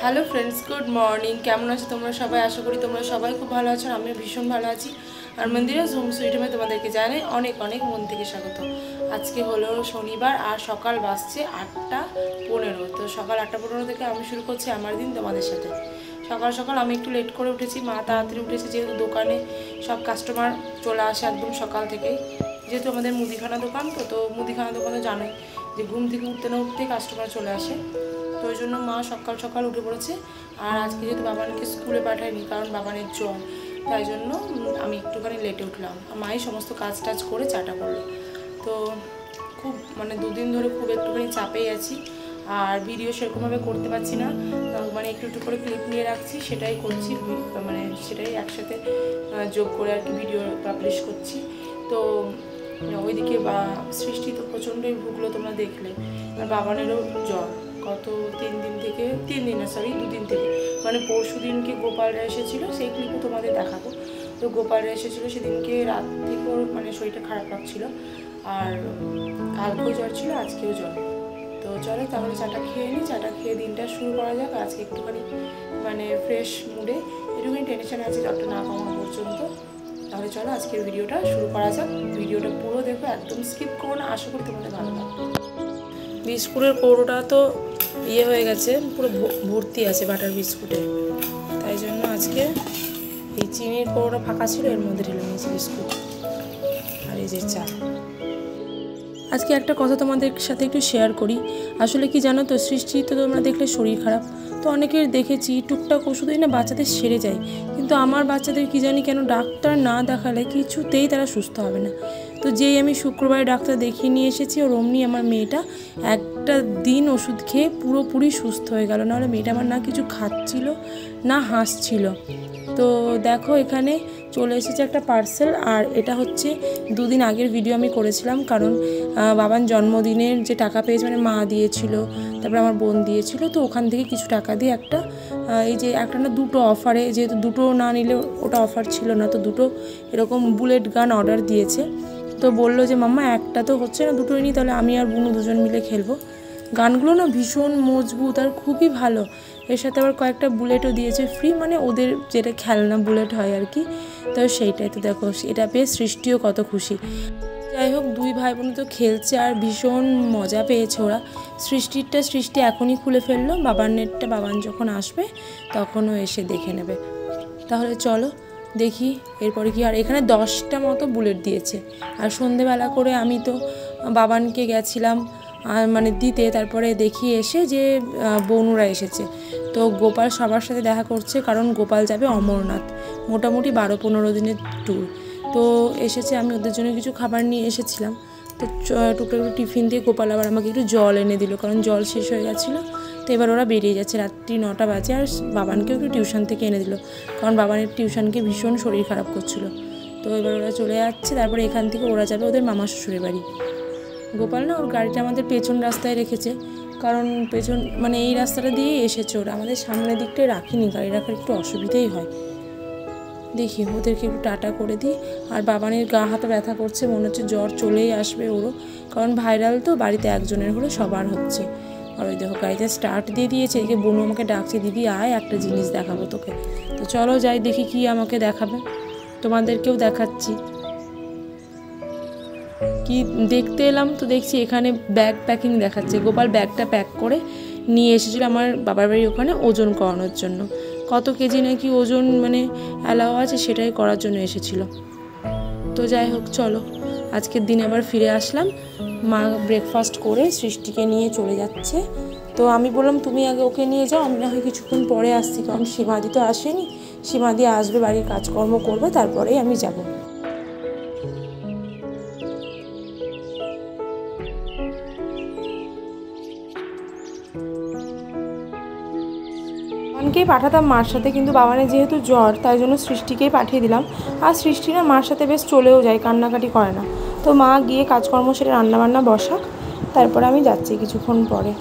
Hello friends, good morning. কেমন আছো তোমরা সবাই? আশা করি তোমরা সবাই খুব ভালো আছো। আমিও ভীষণ ভালো আছি। আর মন্দিরা হোম সুইট হোমে তোমাদেরকে জানাই অনেক অনেক মন থেকে স্বাগত। আজকে হলো শনিবার আর সকাল বাজছে 8:15। তো সকাল 8:15 থেকে আমি শুরু করছি আমার দিন তোমাদের সাথে। সকাল সকাল আমি একটু লেট করে উঠেছি, মা তাড়াতাড়ি উঠেছে, যেহেতু দোকানে সব কাস্টমার চলে আসে একদম সকাল থেকেই। যেহেতু আমাদের মুদিখানা দোকান, তো মুদিখানা দোকানে জানোই যে ঘুম থেকে উঠতে না উঠতেই কাস্টমার চলে আসে। তো ওই জন্য মা সকাল সকাল উঠে পড়েছে। আর আজকে যেহেতু বাবানকে স্কুলে পাঠায়নি, কারণ বাবানের জ্বর, তাই জন্য আমি একটুখানি লেটে উঠলাম। মাই সমস্ত কাজ টাজ করে চাটা করলো। তো খুব দুদিন ধরে খুব একটুখানি চাপেই আছি, আর ভিডিও সেরকমভাবে করতে পারছি না। একটু একটু করে ক্লিপ নিয়ে রাখছি, সেটাই করছি, সেটাই একসাথে যোগ করে আর কি ভিডিও পাবলিশ করছি। তো ওইদিকে সৃষ্টি তো প্রচণ্ডই ভুগলো, তোমরা দেখলে। আর বাবানেরও জ্বর গত 3 দিন থেকে, 2 দিন থেকে, পরশু দিনকে গোপালরা এসেছিলো, সেই ক্লিপও তোমাদের দেখাবো। তো গোপালরা এসেছিলো সেদিনকে রাত থেকেও শরীরটা খারাপ লাগছিলো, আর কালকেও জ্বর ছিল, আজকেও জ্বর। তো চলো তাহলে চাটা খেয়ে নিই, চাটা খেয়ে দিনটা শুরু করা যাক। আজকে একটুখানি ফ্রেশ মুডে, একটুখানি টেনশন আছে জ্বরটা না কমানো পর্যন্ত। তাহলে চলো আজকের ভিডিওটা শুরু করা যাক। ভিডিওটা পুরো দেখো, একদম স্কিপ করো না, আশা করি তোমাদের ভালো লাগবে। বিস্কুটের কৌটোটা তো হয়ে গেছে, পুরো ভর্তি আছে বাটার বিস্কুটে, তাই জন্য আজকে এই চিনির কৌটোটা ফাঁকা ছিল, এর মধ্যে ঢেলে নিয়েছি বিস্কুট। আর এই যে চা। আজকে একটা কথা তোমাদের সাথে একটু শেয়ার করি। আসলে কি জানো তো, সৃষ্টি তো তোমরা দেখলে শরীর খারাপ, তো অনেকের দেখেছি টুকটাক ওষুধই না বাচ্চাদের সেরে যায়, কিন্তু আমার বাচ্চাদের কি জানি কেন ডাক্তার না দেখালে কিছুতেই তারা সুস্থ হবে না। তো যেই আমি শুক্রবারে ডাক্তার দেখিয়ে নিয়ে এসেছি, ওর অমনি আমার মেয়েটা একটা দিন ওষুধ খেয়ে পুরোপুরি সুস্থ হয়ে গেল। নাহলে মেয়েটা আমার না কিছু খাচ্ছিল না হাসছিল। তো দেখো এখানে চলে এসেছে একটা পার্সেল, আর এটা হচ্ছে 2 দিন আগের ভিডিও আমি করেছিলাম, কারণ বাবার জন্মদিনের যে টাকা পেয়েছে, মা দিয়েছিল, তারপরে আমার বোন দিয়েছিল, তো ওখান থেকে কিছু টাকা দিয়ে একটা এই যে একটা না দুটো অফারে, যেহেতু দুটো না নিলে ওটা অফার ছিল না, তো দুটো এরকম বুলেট গান অর্ডার দিয়েছে। তো বললো যে মাম্মা একটা তো হচ্ছে না, দুটোই নিই, তাহলে আমি আর বুনু দুজন মিলে খেলবো। গানগুলো না ভীষণ মজবুত আর খুবই ভালো। এর সাথে আবার কয়েকটা বুলেটও দিয়েছে ফ্রি, ওদের যেটা খেলনা বুলেট হয় আর কি। তো সেইটাই তো দেখো, এটা পেয়ে সৃষ্টিও কত খুশি। যাই হোক, 2 ভাই বোন তো খেলছে আর ভীষণ মজা পেয়েছে ওরা। সৃষ্টি এখনই খুলে ফেললো, বাবার নেটটা বাবান যখন আসবে তখনও এসে দেখে নেবে। তাহলে চলো দেখি এরপরে কি। আর এখানে 10টা মতো বুলেট দিয়েছে। আর সন্ধেবেলা করে আমি তো বাবানকে গেছিলাম দিতে, তারপরে দেখি এসে যে বনুরা এসেছে। তো গোপাল সবার সাথে দেখা করছে, কারণ গোপাল যাবে অমরনাথ, মোটামুটি 12-15 দিনের ট্যুর। তো এসেছে, আমি ওদের জন্য কিছু খাবার নিয়ে এসেছিলাম। তো টুকটাক একটু টিফিন দিয়ে গোপাল আবার আমাকে একটু জল এনে দিল, কারণ জল শেষ হয়ে গেছিলো। তো এবার ওরা বেরিয়ে যাচ্ছে, রাত্রি 9টা বাজে। আর বাবানকেও একটু টিউশন থেকে এনে দিল, কারণ বাবানের টিউশনকে ভীষণ শরীর খারাপ করছিল। তো এবার ওরা চলে যাচ্ছে, তারপরে এখান থেকে ওরা যাবে ওদের মামা শ্বশুরের বাড়ি। গোপাল না ওর গাড়িটা আমাদের পেছন রাস্তায় রেখেছে, কারণ পেছন এই রাস্তাটা দিয়েই এসেছে ওরা, আমাদের সামনের দিকটায় রাখিনি, গাড়ি রাখার একটু অসুবিধাই হয়। দেখি ওদেরকে একটু টাটা করে দিই। আর বাবানের গা হাতে ব্যথা করছে, মনে হচ্ছে জ্বর চলেই আসবে ওরও, কারণ ভাইরাল তো, বাড়িতে একজনের হলে সবার হচ্ছে। আর ওই দেখো গাড়িতে স্টার্ট দিয়ে দিয়েছে, এদিকে বোনু আমাকে ডাকছে, দিদি আয় একটা জিনিস দেখাবো তোকে। তো চলো যাই দেখি কি আমাকে দেখাবে, তোমাদেরকেও দেখাচ্ছি কি দেখতে এলাম। তো দেখছি এখানে ব্যাগ প্যাকিং দেখাচ্ছে, গোপাল ব্যাগটা প্যাক করে নিয়ে এসেছিলো আমার বাবার বাড়ির ওখানে ওজন করানোর জন্য। কত কেজি নাকি ওজন অ্যালাও আছে, সেটাই করার জন্য এসেছিলো। তো যাই হোক চলো, আজকের দিনে আবার ফিরে আসলাম। মা ব্রেকফাস্ট করে সৃষ্টিকে নিয়ে চলে যাচ্ছে। তো আমি বললাম তুমি আগে ওকে নিয়ে যাও, আমি না হয় কিছুক্ষণ পরে আসছি, কারণ সীমাদি তো আসেনি, সীমাদি আসবে, বাড়ির কাজকর্ম করবে, তারপরেই আমি যাব। বাবানকেই পাঠাতাম মার সাথে, কিন্তু বাবানের যেহেতু জ্বর, তাই জন্য সৃষ্টিকেই পাঠিয়ে দিলাম। আর সৃষ্টি না মার সাথে বেশ চলেও যায়, কান্নাকাটি করে না। তো মা গিয়ে কাজকর্ম সেরে রান্নাবান্না বসাক, তারপরে আমি যাচ্ছি কিছুক্ষণ পরে।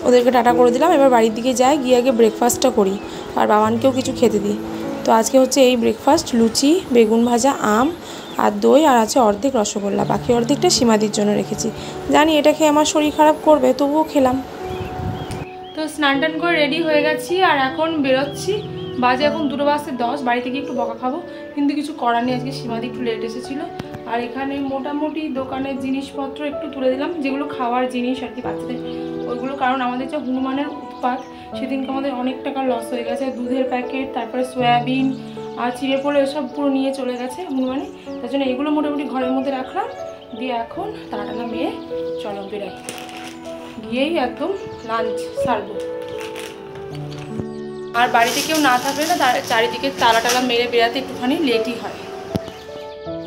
ওদেরকে টাটা করে দিলাম, এবার বাড়ির দিকে যাই, গিয়ে আগে ব্রেকফাস্টটা করি আর বাবানকেও কিছু খেতে দিই। তো তো আজকে হচ্ছে এই ব্রেকফাস্ট, লুচি, বেগুন ভাজা, আম আর দই, আর আছে অর্ধেক রসগোল্লা, বাকি অর্ধেকটা সীমাদির জন্য রেখেছি। জানি এটা খেয়ে আমার শরীর খারাপ করবে, তবুও খেলাম। তো স্নান টান করে রেডি হয়ে গেছি আর এখন বেরোচ্ছি। বাজে এখন 2:10, বাড়িতে গিয়ে একটু বকা খাবো, কিন্তু কিছু করার নেই, আজকে সীমাদি একটু লেট এসেছিলো। আর এখানে মোটামুটি দোকানের জিনিসপত্র একটু তুলে দিলাম, যেগুলো খাওয়ার জিনিস আর কি বাচ্চাদের ওইগুলো, কারণ আমাদের যে হনুমানের উৎপাত সেদিনকে আমাদের অনেক টাকা লস হয়ে গেছে। দুধের প্যাকেট, তারপরে সয়াবিন আর চিড়ে পোড়ে এসব পুরো নিয়ে চলে গেছে হনুমানে, তার জন্য এগুলো মোটামুটি ঘরের মধ্যে রাখলাম। দিয়ে এখন তাড়াটানা মেয়ে চলো বেরাই, গিয়েই একদম লাঞ্চ সারবো। আর বাড়িতে কেউ না থাকলে না চারিদিকে তালা টালা মেরে বেরাতে একটুখানি লেটই হয়।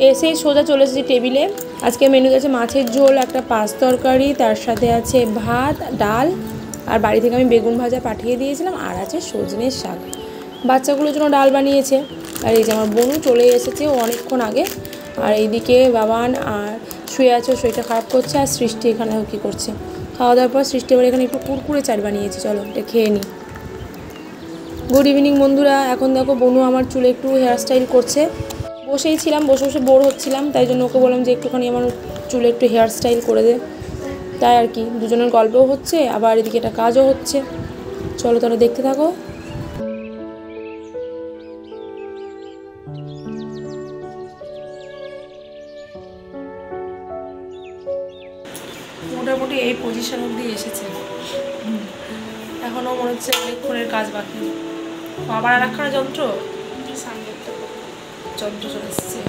এসেই সোজা চলে এসেছি টেবিলে। আজকে মেনুতে আছে মাছের ঝোল, একটা পাঁচ তরকারি, তার সাথে আছে ভাত, ডাল, আর বাড়ি থেকে আমি বেগুন ভাজা পাঠিয়ে দিয়েছিলাম, আর আছে সজনের শাক। বাচ্চাগুলোর জন্য ডাল বানিয়েছে। আর এই যে আমার বোনও চলে এসেছে ও অনেকক্ষণ আগে। আর এইদিকে বাবান আর শুয়ে আছে, শরীরটা খারাপ করছে। আর সৃষ্টি এখানে কী করছে, খাওয়া দাওয়ার পর সৃষ্টি এবার এখানে একটু কুরকুরে চাট বানিয়েছি, চলো এটা খেয়ে নিই। গুড ইভিনিং বন্ধুরা। এখন দেখো বোনু আমার চুলে একটু হেয়ার স্টাইল করছে। বসেই ছিলাম, বসে বসে বোর হচ্ছিলাম, তাই জন্য ওকে বললাম যে একটুখানি আমার চুলে একটু হেয়ার স্টাইল করে দে। তাই আর কি, দুজনের গল্পও হচ্ছে, আবার এদিকে একটা কাজও হচ্ছে। চলো তাহলে দেখতে থাকো। মোটামুটি এই পজিশন অবধি এসেছে, এখনও মনে হচ্ছে অনেকক্ষণের কাজ বাকি। আবার আর একখানা যন্ত্র চলে এসছে।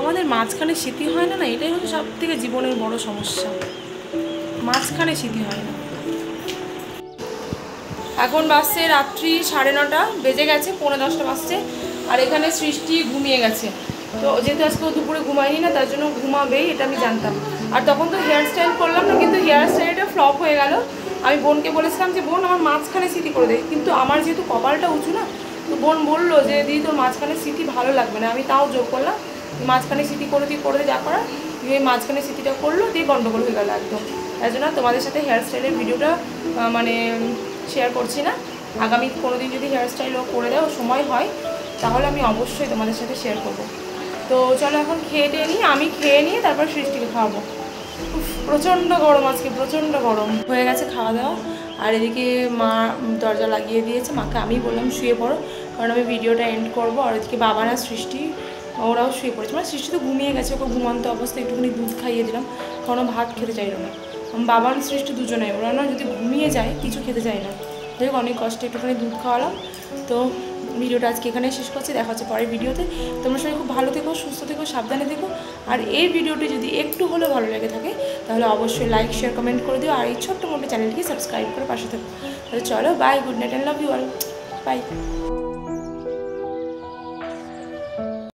আমাদের মাঝখানে স্মৃতি হয় না, এটাই হচ্ছে সব থেকে জীবনের বড় সমস্যা, মাঝখানে স্মৃতি হয় না। এখন বাজছে রাত্রি 9:30 বেজে গেছে, 9:45 বাজছে। আর এখানে সৃষ্টি ঘুমিয়ে গেছে। তো যেহেতু আজকে দুপুরে ঘুমায়নি না, তার জন্য ঘুমাবেই, এটা আমি জানতাম। আর তখন তো হেয়ার স্টাইল করলাম না, কিন্তু হেয়ার স্টাইলটা ফ্লপ হয়ে গেল। আমি বোনকে বলেছিলাম যে বোন আমার মাঝখানে স্মৃতি করে দে, কিন্তু আমার যেহেতু কপালটা উঁচু না, তো বোন বললো যে দিদি তোর মাঝখানে স্মৃতি ভালো লাগবে না। আমি তাও জোর করলাম, মাঝখানে স্মৃতি করে দিয়ে যা করার, দিয়ে মাঝখানে স্মৃতিটা করলো, দিয়ে গন্ডগোল হয়ে গেল একদম। তাই জন্য তোমাদের সাথে হেয়ার স্টাইলের ভিডিওটা মানে শেয়ার করছি না। আগামী কোনো দিন যদি হেয়ার স্টাইল করে দেওয়া সময় হয়, তাহলে আমি অবশ্যই তোমাদের সাথে শেয়ার করব। তো চলো এখন খেয়ে টেয়ে নিই, আমি খেয়ে নিয়ে তারপর সৃষ্টিকে খাওয়াবো। প্রচণ্ড গরম আজকে, প্রচণ্ড গরম হয়ে গেছে খাওয়া দাওয়া। আর এদিকে মা দরজা লাগিয়ে দিয়েছে, মাকে আমি বললাম শুয়ে পড়ো, কারণ আমি ভিডিওটা এন্ড করবো। আর এদিকে বাবা না সৃষ্টি ওরাও শুয়ে পড়েছে, মানে সৃষ্টি তো ঘুমিয়ে গেছে, ওকে ঘুমান্ত অবস্থায় একটুখানি দুধ খাইয়ে দিলাম, কারণ ভাত খেতে চাইল না। বাবার সৃষ্টি দুজনে, ওরা না যদি ঘুমিয়ে যায় কিছু খেতে চায় না। যাই হোক অনেক কষ্টে একটুখানি দুধ খাওয়ালাম। তো ভিডিওটা আজকে এখানে শেষ করছি, দেখা হচ্ছে পরের ভিডিওতে। তোমরা সবাই খুব ভালো থেকো, সুস্থ থেকো, সাবধানে থেকো। আর এই ভিডিওটি যদি একটু হলেও ভালো লেগে থাকে, তাহলে অবশ্যই লাইক, শেয়ার, কমেন্ট করে দিও। আর এই ছোট্ট মোটো চ্যানেলটিকে সাবস্ক্রাইব করে পাশে থেকো। তাহলে চলো, bye, good night and love you all, by.